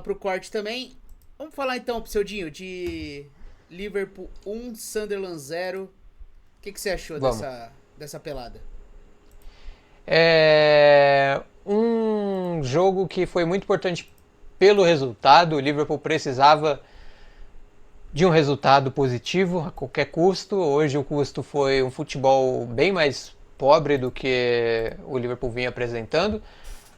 pro corte também. Vamos falar então, Pseudinho, de Liverpool 1, Sunderland 0. O que você achou Vamos. dessa pelada? É um jogo que foi muito importante pelo resultado. O Liverpool precisava de um resultado positivo a qualquer custo. Hoje o custo foi um futebol bem mais pobre do que o Liverpool vinha apresentando,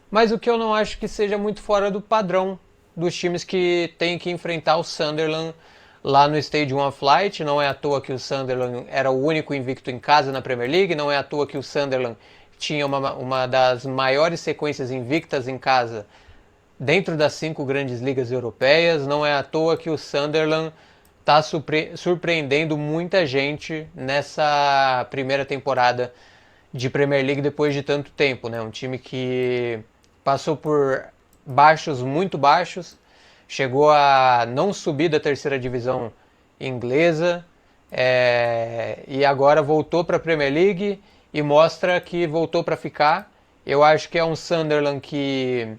mas o que eu não acho que seja muito fora do padrão dos times que têm que enfrentar o Sunderland lá no Stadium of Light. Não é à toa que o Sunderland era o único invicto em casa na Premier League, não é à toa que o Sunderland tinha uma das maiores sequências invictas em casa dentro das 5 grandes ligas europeias, não é à toa que o Sunderland está surpreendendo muita gente nessa primeira temporada de Premier League depois de tanto tempo, né? Um time que passou por baixos muito baixos, chegou a não subir da terceira divisão inglesa, e agora voltou para a Premier League e mostra que voltou para ficar. Eu acho que é um Sunderland que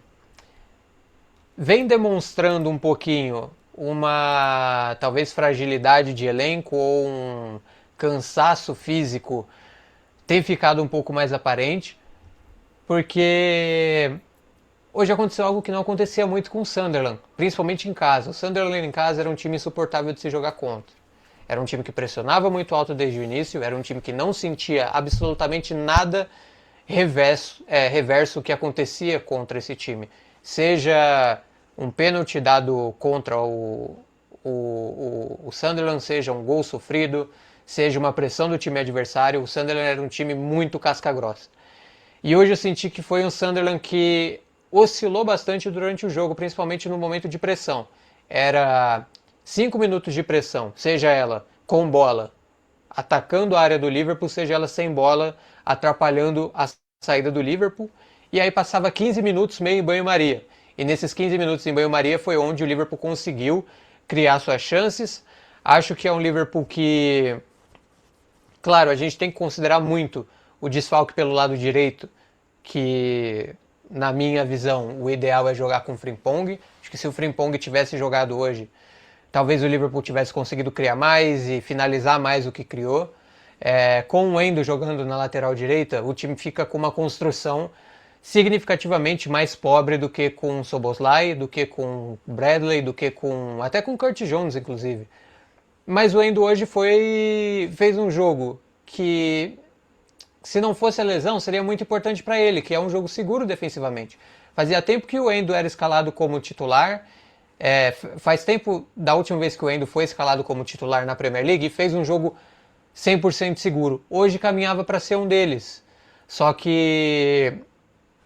vem demonstrando um pouquinho uma talvez fragilidade de elenco ou um cansaço físico tem ficado um pouco mais aparente, porque hoje aconteceu algo que não acontecia muito com o Sunderland, principalmente em casa. O Sunderland em casa era um time insuportável de se jogar contra. Era um time que pressionava muito alto desde o início, era um time que não sentia absolutamente nada reverso que acontecia contra esse time. Seja um pênalti dado contra o Sunderland, seja um gol sofrido, seja uma pressão do time adversário, o Sunderland era um time muito casca-grossa. E hoje eu senti que foi um Sunderland que oscilou bastante durante o jogo, principalmente no momento de pressão. Era 5 minutos de pressão, seja ela com bola, atacando a área do Liverpool, seja ela sem bola, atrapalhando a saída do Liverpool. E aí passava 15 minutos meio em banho-maria. E nesses 15 minutos em banho-maria foi onde o Liverpool conseguiu criar suas chances. Acho que é um Liverpool que, claro, a gente tem que considerar muito o desfalque pelo lado direito, que na minha visão o ideal é jogar com o Frimpong. Acho que se o Frimpong tivesse jogado hoje, talvez o Liverpool tivesse conseguido criar mais e finalizar mais o que criou. Com o Endo jogando na lateral direita, o time fica com uma construção significativamente mais pobre do que com o Szoboszlai, do que com Bradley, do que com até com Curtis Jones, inclusive. Mas o Endo hoje fez um jogo que, se não fosse a lesão, seria muito importante para ele, que é um jogo seguro defensivamente. Fazia tempo que o Endo era escalado como titular. Faz tempo da última vez que o Endo foi escalado como titular na Premier League e fez um jogo 100% seguro. Hoje caminhava para ser um deles. Só que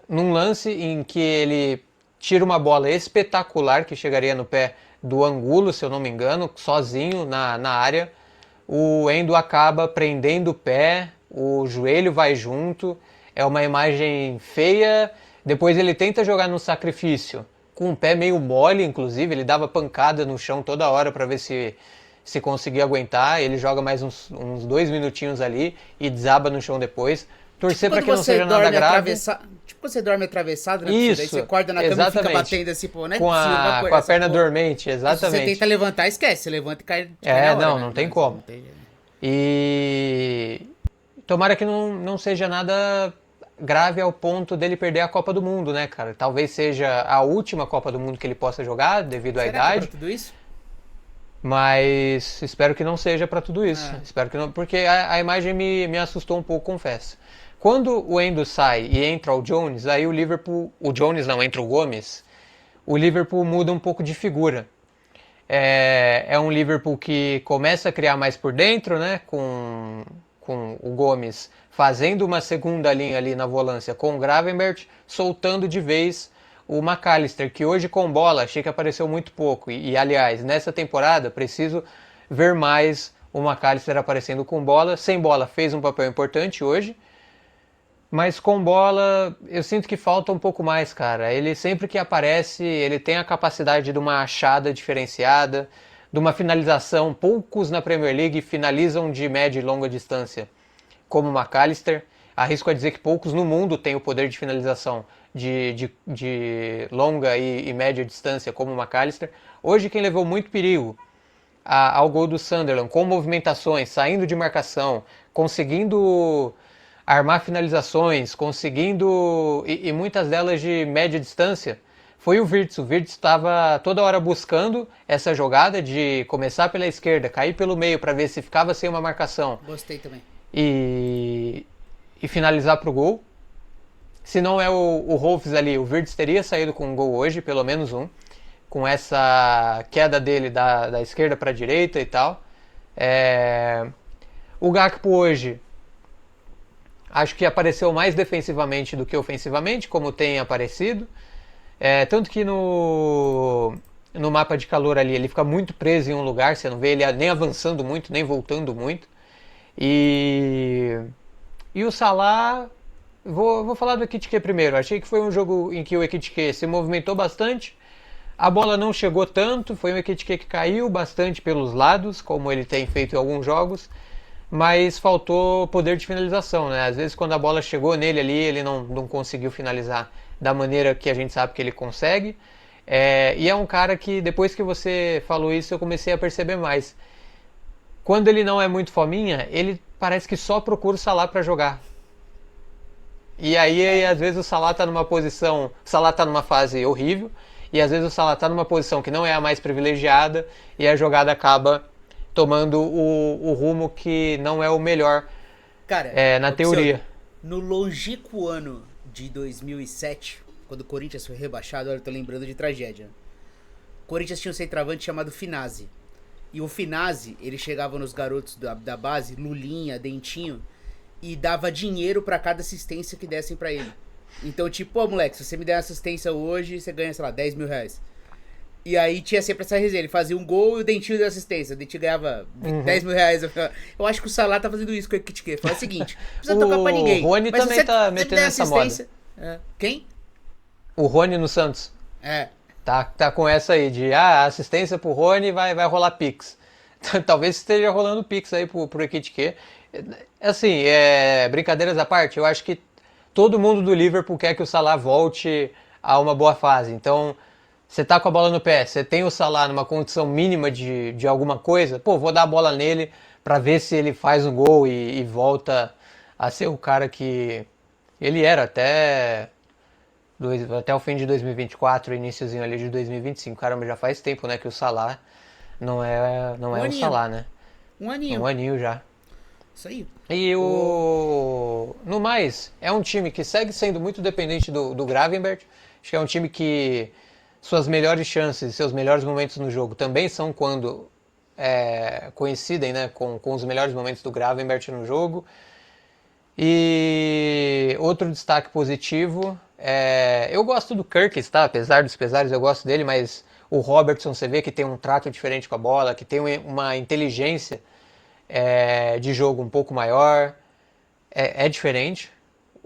num lance em que ele tira uma bola espetacular que chegaria no pé do Angulo, se eu não me engano, sozinho na área, o Endo acaba prendendo o pé, o joelho vai junto, é uma imagem feia. Depois ele tenta jogar no sacrifício, com o pé meio mole, inclusive, ele dava pancada no chão toda hora para ver se conseguia aguentar. Ele joga mais uns 2 minutinhos ali e desaba no chão depois. Tipo Torcer para quando que não você seja nada dorme grave. tipo quando você dorme atravessado, né? Daí você Isso, acorda na cama e fica exatamente. batendo assim, pô, não é Com possível, vai a, acordar com a essa perna porra. dormente, Se você exatamente. tenta levantar, esquece. Você levanta e cai na hora, Não né? tem Não como. tem... E tomara que não seja nada grave ao ponto dele perder a Copa do Mundo, né, cara? Talvez seja a última Copa do Mundo que ele possa jogar devido à Será que é pra idade, tudo isso? mas espero que não seja para tudo isso. Ah, Espero que não, porque a imagem me assustou um pouco, confesso. Quando o Endo sai e entra o Jones, aí o Liverpool, o Jones não, entra o Gomes, o Liverpool muda um pouco de figura. É um Liverpool que começa a criar mais por dentro, né? Com o Gomes fazendo uma segunda linha ali na volância com o Gravenberch, soltando de vez o McAllister, que hoje com bola achei que apareceu muito pouco. Aliás, nessa temporada preciso ver mais o McAllister aparecendo com bola. Sem bola fez um papel importante hoje, mas com bola, eu sinto que falta um pouco mais, cara. Ele sempre que aparece, ele tem a capacidade de uma achada diferenciada, de uma finalização. Poucos na Premier League finalizam de média e longa distância, como o McAllister. Arrisco a dizer que poucos no mundo têm o poder de finalização de longa e média distância, como o McAllister. Hoje quem levou muito perigo ao gol do Sunderland, com movimentações, saindo de marcação, conseguindo armar finalizações, conseguindo, e muitas delas de média distância, foi o Wirtz. O Wirtz estava toda hora buscando essa jogada de começar pela esquerda, cair pelo meio para ver se ficava sem uma marcação. Gostei também. E finalizar para o gol. Se não é o Rolfs ali, o Wirtz teria saído com um gol hoje, pelo menos um, com essa queda dele da esquerda para a direita e tal. O Gakpo hoje acho que apareceu mais defensivamente do que ofensivamente, como tem aparecido. Tanto que no mapa de calor ali ele fica muito preso em um lugar, você não vê ele nem avançando muito, nem voltando muito. E o Salah, vou falar do Ekitike primeiro. Achei que foi um jogo em que o Ekitike se movimentou bastante, a bola não chegou tanto, foi um Ekitike que caiu bastante pelos lados, como ele tem feito em alguns jogos, mas faltou poder de finalização, né? Às vezes quando a bola chegou nele ali, ele não conseguiu finalizar da maneira que a gente sabe que ele consegue. E é um cara que, depois que você falou isso, eu comecei a perceber mais. Quando ele não é muito fominha, ele parece que só procura o Salah para jogar. E aí, às vezes, o Salah tá numa posição... O Salah tá numa fase horrível, e às vezes o Salah tá numa posição que não é a mais privilegiada, e a jogada acaba tomando o rumo que não é o melhor, cara, na teoria. No longínquo ano de 2007, quando o Corinthians foi rebaixado, olha, eu tô lembrando de tragédia. O Corinthians tinha um centroavante chamado Finazzi. E o Finazzi, ele chegava nos garotos da base, Lulinha, Dentinho, e dava dinheiro pra cada assistência que dessem pra ele. Então, tipo, pô, moleque, se você me der uma assistência hoje, você ganha, sei lá, 10 mil reais. E aí tinha sempre essa resenha, ele fazia um gol e o Dentinho deu assistência. O Dentinho ganhava 10 mil reais. Eu acho que o Salah tá fazendo isso com o Ekitike. Fala o seguinte, não precisa tocar pra ninguém. O Rony também tá metendo essa moda. Quem? O Rony no Santos. Tá com essa aí de assistência pro Rony, vai rolar Pix. Talvez esteja rolando Pix aí pro Ekitike. Assim, brincadeiras à parte, eu acho que todo mundo do Liverpool quer que o Salah volte a uma boa fase. Então, você tá com a bola no pé, você tem o Salah numa condição mínima de alguma coisa, pô, vou dar a bola nele pra ver se ele faz um gol e volta a ser o cara que ele era até o fim de 2024, iníciozinho ali de 2025. Caramba, já faz tempo, né, que o Salah não é o Salah, né? Um aninho. Um aninho já. Isso aí. E no mais, é um time que segue sendo muito dependente do Gravenberch. Acho que é um time que suas melhores chances, seus melhores momentos no jogo também são quando coincidem, né, com os melhores momentos do Gravenberch no jogo. E outro destaque positivo, eu gosto do Kirkes, tá? Apesar dos pesares, eu gosto dele, mas o Robertson, você vê que tem um trato diferente com a bola, que tem uma inteligência de jogo um pouco maior, é diferente,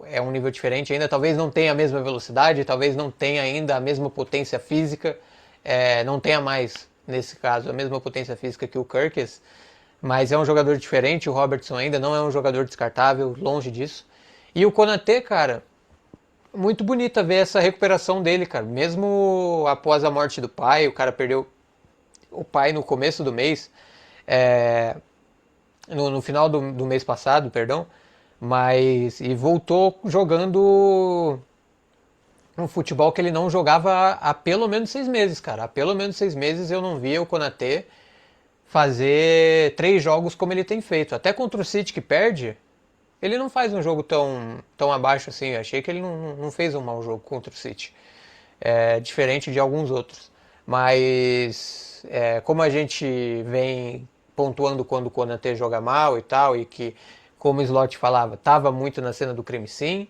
é um nível diferente ainda, talvez não tenha a mesma velocidade, talvez não tenha ainda a mesma potência física, não tenha mais, nesse caso, a mesma potência física que o Kirkes, mas é um jogador diferente. O Robertson ainda não é um jogador descartável, longe disso. E o Konaté, cara, muito bonita ver essa recuperação dele, cara, mesmo após a morte do pai. O cara perdeu o pai no começo do mês, no final do mês passado, perdão, e voltou jogando um futebol que ele não jogava há pelo menos 6 meses, cara. Há pelo menos 6 meses eu não via o Konaté fazer 3 jogos como ele tem feito. Até contra o City, que perde, ele não faz um jogo tão abaixo assim. Eu achei que ele não fez um mau jogo contra o City, diferente de alguns outros. Mas como a gente vem pontuando quando o Konaté joga mal e tal, e que, como o Slot falava, estava muito na cena do crime, sim,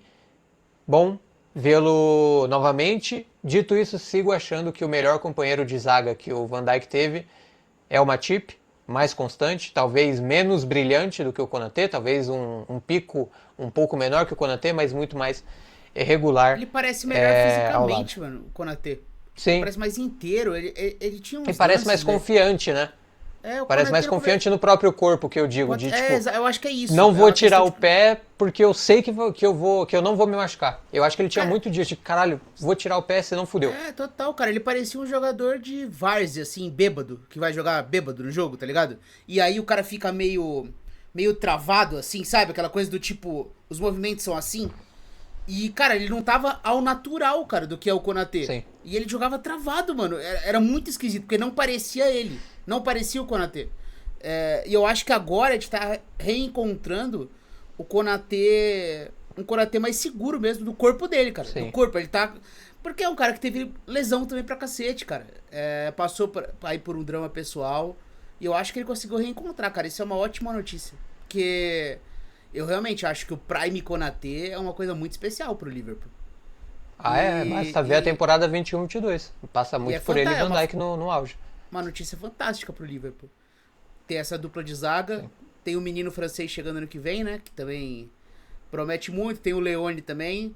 bom vê-lo novamente. Dito isso, sigo achando que o melhor companheiro de zaga que o Van Dijk teve é o Matip, mais constante, talvez menos brilhante do que o Konaté, talvez um pico um pouco menor que o Konaté, mas muito mais regular. Ele parece melhor fisicamente, mano, o Konaté. Sim. Ele parece mais inteiro, ele tinha uns Ele parece mais confiante, né? O Parece mais Konaté confiante no próprio corpo, que eu digo, de tipo, eu acho que é isso. não É vou uma tirar questão o pé porque eu sei que eu não vou me machucar. Eu acho que ele tinha Cara, muito dias de caralho, vou tirar o pé, senão fudeu. total, cara. Ele parecia um jogador de várzea, assim, bêbado, que vai jogar bêbado no jogo, tá ligado? E aí o cara fica meio travado, assim, sabe? Aquela coisa do tipo, os movimentos são assim. E, cara, ele não tava ao natural, cara, do que é o Konaté. Sim. E ele jogava travado, mano. Era muito esquisito, porque não parecia ele. Não parecia o Konaté. E eu acho que agora a gente tá reencontrando o Konaté. Um Konaté mais seguro mesmo do corpo dele, cara. Sim. Do corpo. Ele tá. Porque é um cara que teve lesão também pra cacete, cara. Passou aí por um drama pessoal. E eu acho que ele conseguiu reencontrar, cara. Isso é uma ótima notícia. Porque eu realmente acho que o Prime Konaté é uma coisa muito especial pro Liverpool. Basta ver a temporada 21-22. Passa muito por ele e Van Dijk no auge. Uma notícia fantástica pro Liverpool. Tem essa dupla de zaga, sim. Tem o menino francês chegando ano que vem, né? Que também promete muito. Tem o Leone também.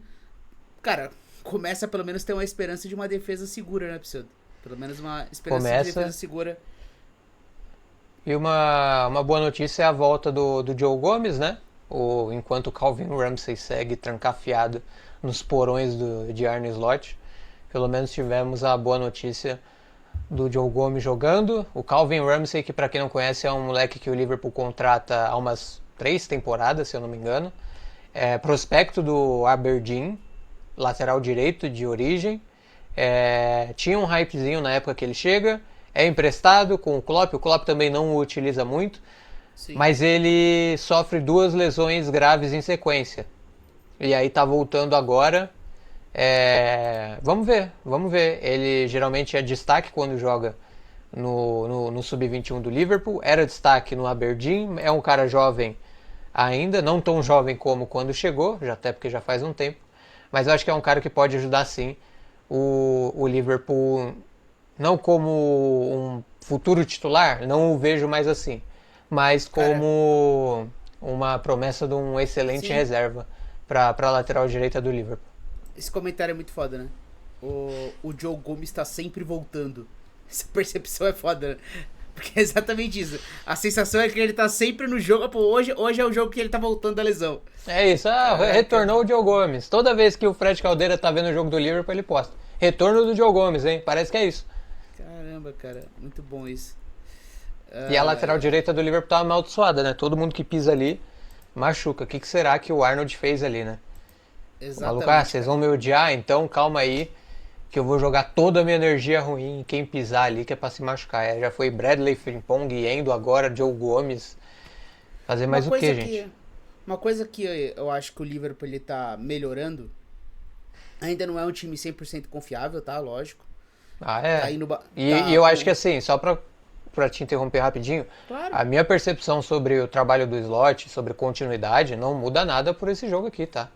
Cara, começa pelo menos a ter uma esperança de uma defesa segura, né, Pseudo? Pelo menos uma esperança de defesa segura. E uma boa notícia é a volta do Joe Gomes, né? Enquanto o Calvin Ramsey segue trancafiado nos porões de Arne Slot. Pelo menos tivemos a boa notícia do Joe Gomes jogando. O Calvin Ramsey, que para quem não conhece, é um moleque que o Liverpool contrata há umas 3 temporadas, se eu não me engano. É prospecto do Aberdeen, lateral direito de origem. Tinha um hypezinho na época que ele chega. É emprestado com o Klopp também não o utiliza muito. Sim. Mas ele sofre 2 lesões graves em sequência. E aí tá voltando agora. Vamos ver. Ele geralmente é destaque quando joga no Sub-21 do Liverpool. Era destaque no Aberdeen. É um cara jovem ainda, não tão jovem como quando chegou, até porque já faz um tempo. Mas eu acho que é um cara que pode ajudar sim o Liverpool, não como um futuro titular, não o vejo mais assim, mas como uma promessa de um excelente reserva para a lateral direita do Liverpool. Esse comentário é muito foda, né? O Joe Gomes tá sempre voltando. Essa percepção é foda, né? Porque é exatamente isso. A sensação é que ele tá sempre no jogo. Pô, hoje é o jogo que ele tá voltando da lesão. É isso, retornou o Joe Gomes. Toda vez que o Fred Caldeira tá vendo o jogo do Liverpool, ele posta. Retorno do Joe Gomes, hein? Parece que é isso. Caramba, cara. Muito bom isso. E a lateral direita do Liverpool tá amaldiçoada, né? Todo mundo que pisa ali machuca. O que será que o Arnold fez ali, né? Exatamente. Maluco, vocês vão me odiar, então calma aí, que eu vou jogar toda a minha energia ruim em quem pisar ali, que é pra se machucar. Já foi Bradley, Frimpong, Endo, agora Joe Gomes. Fazer mais o que, gente? Uma coisa que eu acho que o Liverpool ele tá melhorando, ainda não é um time 100% confiável, tá? Lógico. Tá e eu acho que assim, só pra te interromper rapidinho, claro. A minha percepção sobre o trabalho do Slot, sobre continuidade, não muda nada por esse jogo aqui, tá?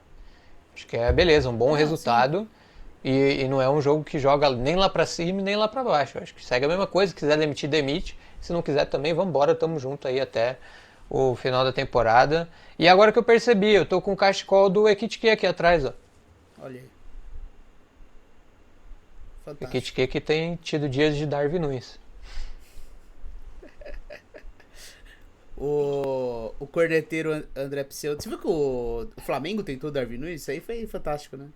Acho que beleza, um bom resultado. E não é um jogo que joga nem lá pra cima nem lá pra baixo. Acho que segue a mesma coisa. Se quiser demitir, demite. Se não quiser também, vambora, tamo junto aí até o final da temporada. E agora que eu percebi, eu tô com o cachecol do Ekitike aqui atrás, ó. Olha aí. Fantástico. Ekitike que tem tido dias de Darwin Nunes. O corneteiro André Pseudo. Você viu que o Flamengo tentou o Darwin Nunes? Isso aí foi fantástico, né?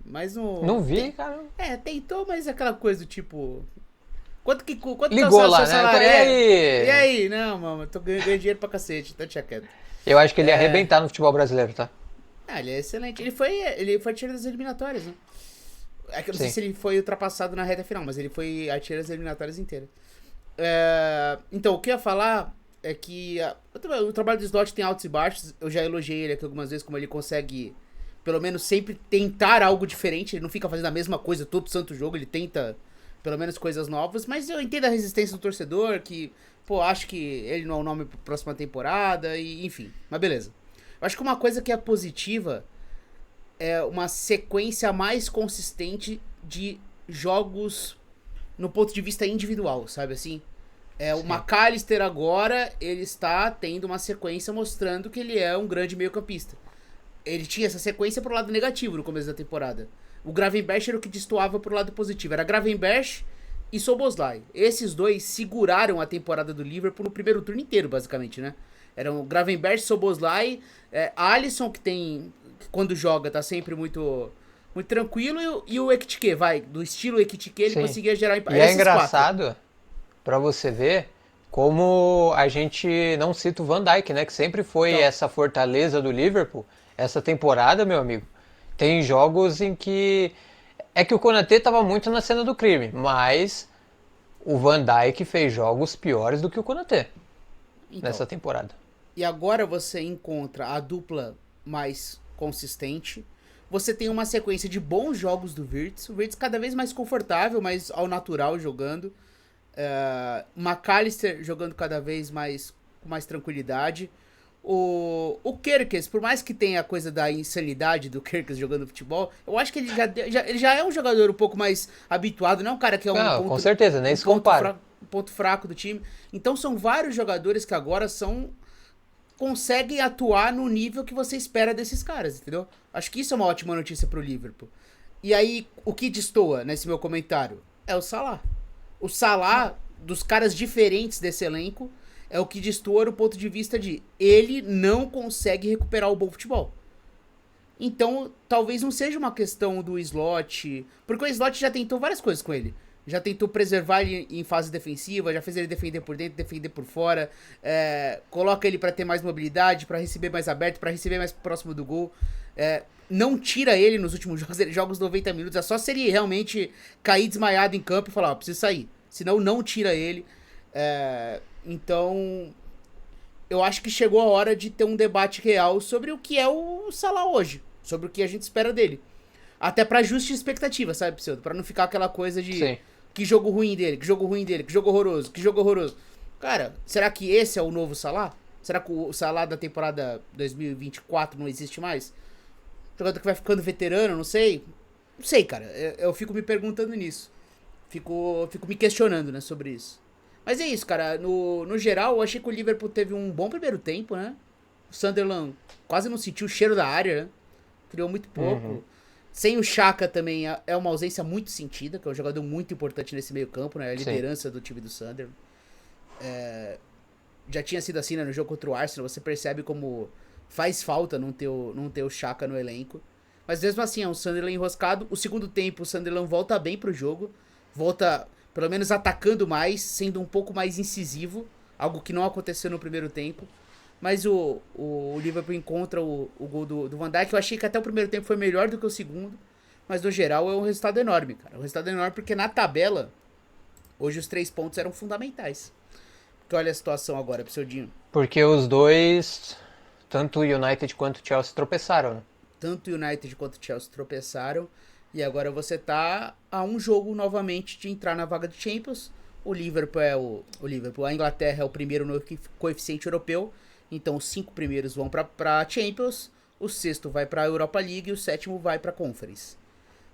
Mas não vi, cara. Tentou, mas aquela coisa do tipo. Quanto ligou lá, né? Salário? E aí? Não, mano, tô ganhando dinheiro pra cacete, então tinha quieto. Eu acho que ele ia arrebentar no futebol brasileiro, tá? Ele é excelente. Ele foi artilheiro das eliminatórias, né? É que eu não sei se ele foi ultrapassado na reta final, mas ele foi artilheiro das eliminatórias inteiras. Então, o que eu ia falar é que o trabalho do Slot tem altos e baixos. Eu já elogiei ele aqui algumas vezes, como ele consegue, pelo menos, sempre tentar algo diferente. Ele não fica fazendo a mesma coisa todo santo jogo, ele tenta, pelo menos, coisas novas. Mas eu entendo a resistência do torcedor, que, acho que ele não é o nome pra próxima temporada, e enfim. Mas beleza. Eu acho que uma coisa que é positiva é uma sequência mais consistente de jogos no ponto de vista individual, sabe assim? O McAllister agora, ele está tendo uma sequência mostrando que ele é um grande meio-campista. Ele tinha essa sequência pro lado negativo no começo da temporada. O Gravenberch era o que destoava pro lado positivo. Era Gravenberch e Szoboszlai. Esses dois seguraram a temporada do Liverpool no primeiro turno inteiro, basicamente, né? Eram Gravenberch, Szoboszlai, Alisson, que tem, quando joga, tá sempre muito tranquilo, e o Ekitike, do estilo Ekitike, ele Sim. conseguia gerar E é engraçado para você ver como a gente não cita o Van Dijk, né? Que sempre foi Então, essa fortaleza do Liverpool. Essa temporada, meu amigo, tem jogos em que... É que o Konaté estava muito na cena do crime, mas o Van Dijk fez jogos piores do que o Konaté então, nessa temporada. e agora você encontra a dupla mais consistente. Você tem uma sequência de bons jogos do Wirtz. O Wirtz cada vez mais confortável, mais ao natural jogando. McAllister jogando cada vez mais com mais tranquilidade. O Kerkez, por mais que tenha a coisa da insanidade do Kerkez jogando futebol, eu acho que ele já é um jogador um pouco mais habituado, não é um cara que é Não, com certeza, nem se compara. ponto fraco do time. Então são vários jogadores que agora conseguem atuar no nível que você espera desses caras, entendeu? Acho que isso é uma ótima notícia pro Liverpool. E aí, o que destoa nesse meu comentário é o Salah. O Salah, dos caras diferentes desse elenco, é o que destoa no ponto de vista de ele não consegue recuperar o bom futebol. Então, talvez não seja uma questão do slot, porque o slot já tentou várias coisas com ele. Já tentou preservar ele em fase defensiva, já fez ele defender por dentro, defender por fora, coloca ele para ter mais mobilidade, para receber mais aberto, para receber mais próximo do gol. Não tira ele nos últimos jogos, ele joga os 90 minutos, é só se ele realmente cair desmaiado em campo e falar, ó, preciso sair. Senão não tira ele. Então, eu acho que chegou a hora de ter um debate real sobre o que é o Salah hoje, sobre o que a gente espera dele. Até pra justa expectativa, sabe, Pseudo? Pra não ficar aquela coisa de Sim. que jogo ruim dele, que jogo ruim dele, que jogo horroroso, que jogo horroroso. Cara, será que esse é o novo Salah? Será que o Salah da temporada 2024 não existe mais? Jogador que vai ficando veterano, não sei. Não sei, cara. Eu fico me perguntando nisso. Fico me questionando, né, sobre isso. Mas é isso, cara. No geral, eu achei que o Liverpool teve um bom primeiro tempo, né? O Sunderland quase não sentiu o cheiro da área, né? Criou muito pouco. Uhum. Sem o Xhaka também é uma ausência muito sentida, que é um jogador muito importante nesse meio campo, né? A Sim. liderança do time do Sunderland. Já tinha sido assim, né? No jogo contra o Arsenal, você percebe como faz falta não ter o Xhaka no elenco. Mas mesmo assim, é um Sunderland enroscado. O segundo tempo, o Sunderland volta bem pro jogo. Volta, pelo menos, atacando mais, sendo um pouco mais incisivo. Algo que não aconteceu no primeiro tempo. Mas o Liverpool encontra o gol do Van Dijk. Eu achei que até o primeiro tempo foi melhor do que o segundo. Mas no geral é um resultado enorme, cara. Um resultado enorme porque na tabela, hoje os 3 pontos eram fundamentais. Porque olha a situação agora, Pseudinho. Porque os dois, tanto o United quanto o Chelsea, tropeçaram, né? Tanto o United quanto o Chelsea tropeçaram. E agora você tá a um jogo novamente de entrar na vaga de Champions. O Liverpool a Inglaterra é o primeiro no coeficiente europeu. Então os 5 primeiros vão pra Champions. O sexto vai pra Europa League e o sétimo vai pra Conference.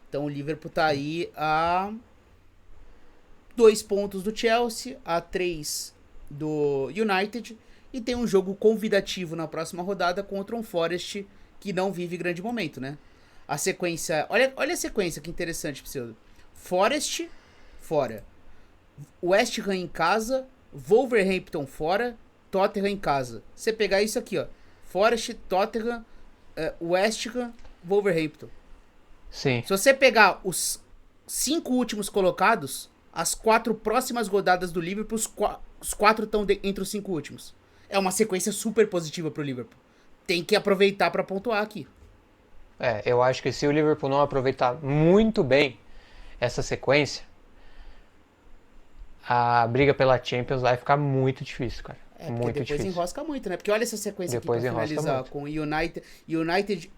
Então o Liverpool tá aí a 2 pontos do Chelsea, a 3 do United. E tem um jogo convidativo na próxima rodada contra um Forest que não vive grande momento, né? A sequência... Olha a sequência, que interessante, Pseudo. Forest, fora. West Ham em casa. Wolverhampton fora. Tottenham em casa. Você pegar isso aqui, ó. Forest, Tottenham, West Ham, Wolverhampton. Sim. Se você pegar os 5 últimos colocados, as 4 próximas rodadas do Liverpool, os 4 estão entre os 5 últimos. É uma sequência super positiva pro Liverpool. Tem que aproveitar pra pontuar aqui. Eu acho que se o Liverpool não aproveitar muito bem essa sequência, a briga pela Champions vai ficar muito difícil, cara. Porque Muito depois difícil. enrosca muito, né? Porque olha essa sequência Depois aqui pra enrosca finalizar muito. com o United. United,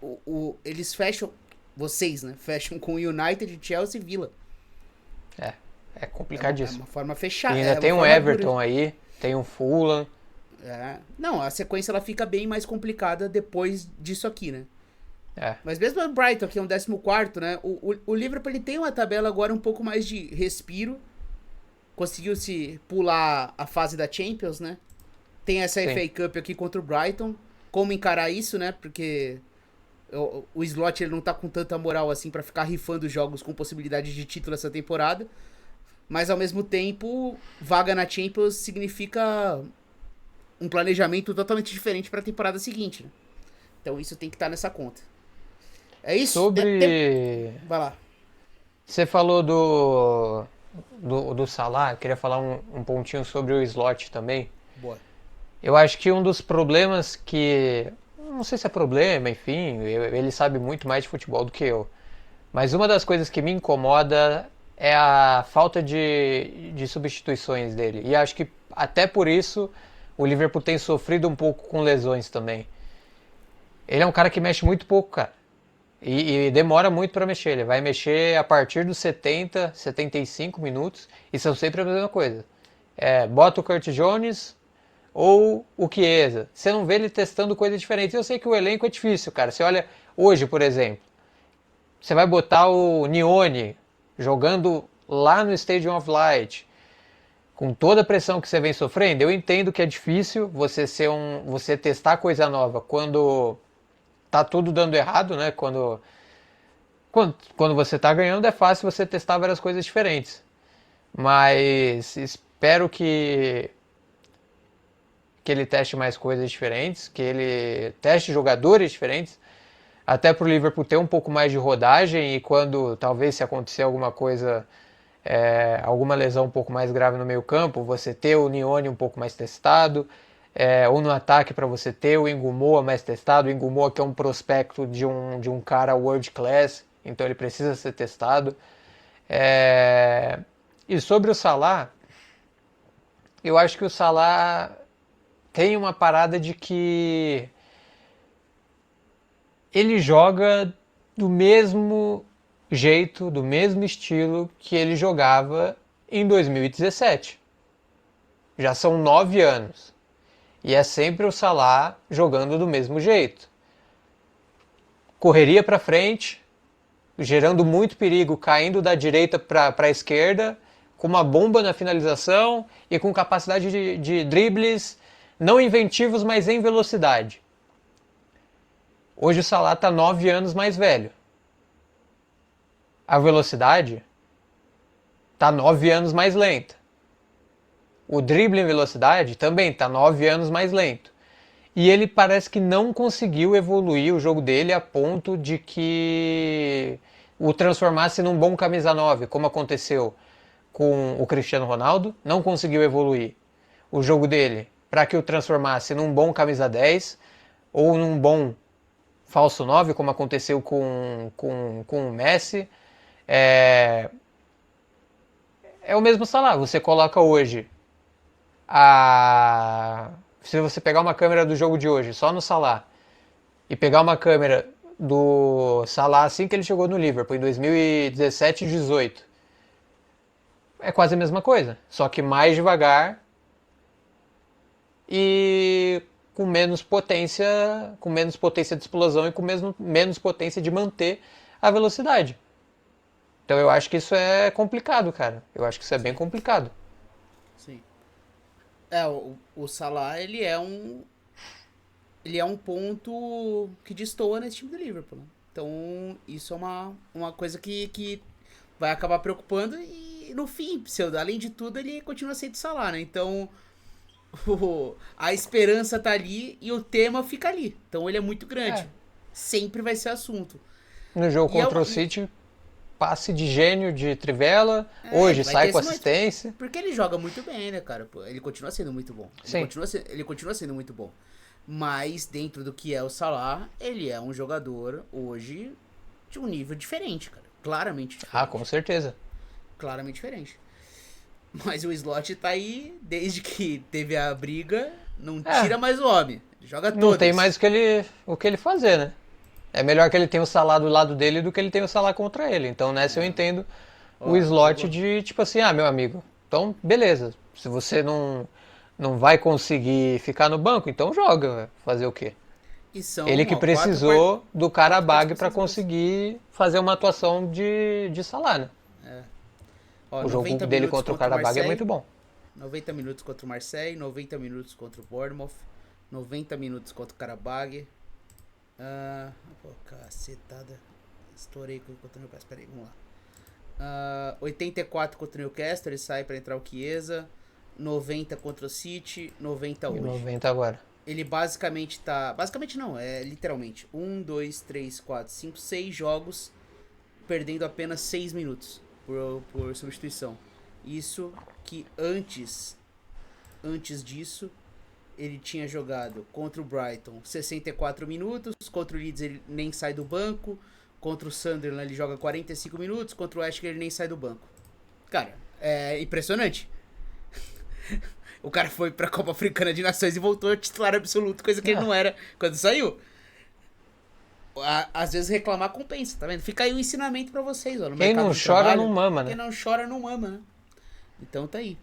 eles fecham, vocês, né? Fecham com o United, Chelsea e Villa. É complicadíssimo. É uma forma fechada. E ainda tem um Everton aí, tem um Fulham. Não, a sequência ela fica bem mais complicada depois disso aqui, né? É. Mas mesmo o Brighton, que é um 14º, né? O Liverpool ele tem uma tabela agora um pouco mais de respiro. Conseguiu se pular a fase da Champions, né? Tem essa Sim. FA Cup aqui contra o Brighton. Como encarar isso, né? Porque o Slot ele não tá com tanta moral assim pra ficar rifando jogos com possibilidade de título essa temporada. Mas ao mesmo tempo, vaga na Champions significa um planejamento totalmente diferente para a temporada seguinte, né? Então isso tem que estar nessa conta. É isso? Vai lá. Você falou do Salah, eu queria falar um pontinho sobre o slot também. Boa. Eu acho que um dos problemas que. Não sei se é problema, enfim, ele sabe muito mais de futebol do que eu. Mas uma das coisas que me incomoda é a falta de substituições dele. E acho que até por isso o Liverpool tem sofrido um pouco com lesões também. Ele é um cara que mexe muito pouco, cara. E demora muito para mexer. Ele vai mexer a partir dos 70, 75 minutos e são sempre a mesma coisa. Bota o Curtis Jones ou o Chiesa. Você não vê ele testando coisas diferentes. Eu sei que o elenco é difícil, cara. Você olha hoje, por exemplo, você vai botar o Nione jogando lá no Stadium of Light, com toda a pressão que você vem sofrendo. Eu entendo que é difícil você testar coisa nova quando tá tudo dando errado, né? Quando você tá ganhando é fácil você testar várias coisas diferentes. Mas espero que ele teste mais coisas diferentes, que ele teste jogadores diferentes, até para o Liverpool ter um pouco mais de rodagem e quando talvez se acontecer alguma coisa, alguma lesão um pouco mais grave no meio campo, você ter o Nione um pouco mais testado, ou no ataque para você ter o Ngumoa mais testado, o Ngumoa que é um prospecto de um cara world class, então ele precisa ser testado. E sobre o Salah, eu acho que o Salah tem uma parada de que ele joga do mesmo jeito, do mesmo estilo que ele jogava em 2017. Já são 9 anos. E é sempre o Salah jogando do mesmo jeito. Correria para frente, gerando muito perigo, caindo da direita para a esquerda, com uma bomba na finalização e com capacidade de dribles não inventivos, mas em velocidade. Hoje o Salah está 9 anos mais velho. A velocidade está 9 anos mais lenta. O drible em velocidade também está 9 anos mais lento. E ele parece que não conseguiu evoluir o jogo dele a ponto de que o transformasse num bom camisa 9, como aconteceu com o Cristiano Ronaldo. Não conseguiu evoluir o jogo dele para que o transformasse num bom camisa 10 ou num bom falso 9, como aconteceu com o Messi. É o mesmo Salah. Você coloca hoje se você pegar uma câmera do jogo de hoje só no Salah e pegar uma câmera do Salah assim que ele chegou no Liverpool em 2017 e 2018, é quase a mesma coisa, só que mais devagar e com menos potência de explosão e com menos potência de manter a velocidade. Então eu acho que isso é complicado, cara. Eu acho que isso é bem complicado. Sim. O Salah, ele é um ponto que destoa nesse time do Liverpool, né? Então, isso é uma coisa que vai acabar preocupando e no fim, além de tudo, ele continua sendo Salah, né? Então, a esperança tá ali e o tema fica ali. Então, ele é muito grande. Sempre vai ser assunto. No jogo contra o City, passe de gênio de Trivela, hoje sai com assistência. Porque ele joga muito bem, né, cara? Ele continua sendo muito bom. Ele continua sendo muito bom. Mas dentro do que é o Salah, ele é um jogador hoje de um nível diferente, cara. Claramente diferente. Ah, com certeza. Claramente diferente. Mas o Slot tá aí desde que teve a briga, não tira mais o homem. Joga todos. Não tem mais o que ele fazer, né? É melhor que ele tenha o Salah do lado dele do que ele tenha o Salah contra ele. Então nessa eu entendo o Slot de tipo assim, meu amigo, então beleza. Se você não vai conseguir ficar no banco, então joga. Fazer o quê? Ele que precisou do Karabag para conseguir fazer uma atuação de Salah, né? O jogo dele contra o Karabag é muito bom. 90 minutos contra o Marseille, 90 minutos contra o Bournemouth, 90 minutos contra o Karabag. Cacetada. Estourei contra o meu pé. Espera aí, vamos lá. 84 contra o Newcastle, ele sai pra entrar o Chiesa. 90 contra o City, 90 E hoje. 90 agora. Ele basicamente tá... Basicamente não, é literalmente 1, 2, 3, 4, 5, 6 jogos perdendo apenas 6 minutos por substituição. Isso que antes disso, ele tinha jogado contra o Brighton 64 minutos, contra o Leeds ele nem sai do banco, contra o Sunderland ele joga 45 minutos, contra o West Ham ele nem sai do banco. Cara, é impressionante. O cara foi pra Copa Africana de Nações e voltou titular absoluto, coisa que ele não era quando saiu. Às vezes reclamar compensa, tá vendo? Fica aí um ensinamento pra vocês, ó. No Quem não chora não mama, né? Quem não chora não mama, né? Então tá aí.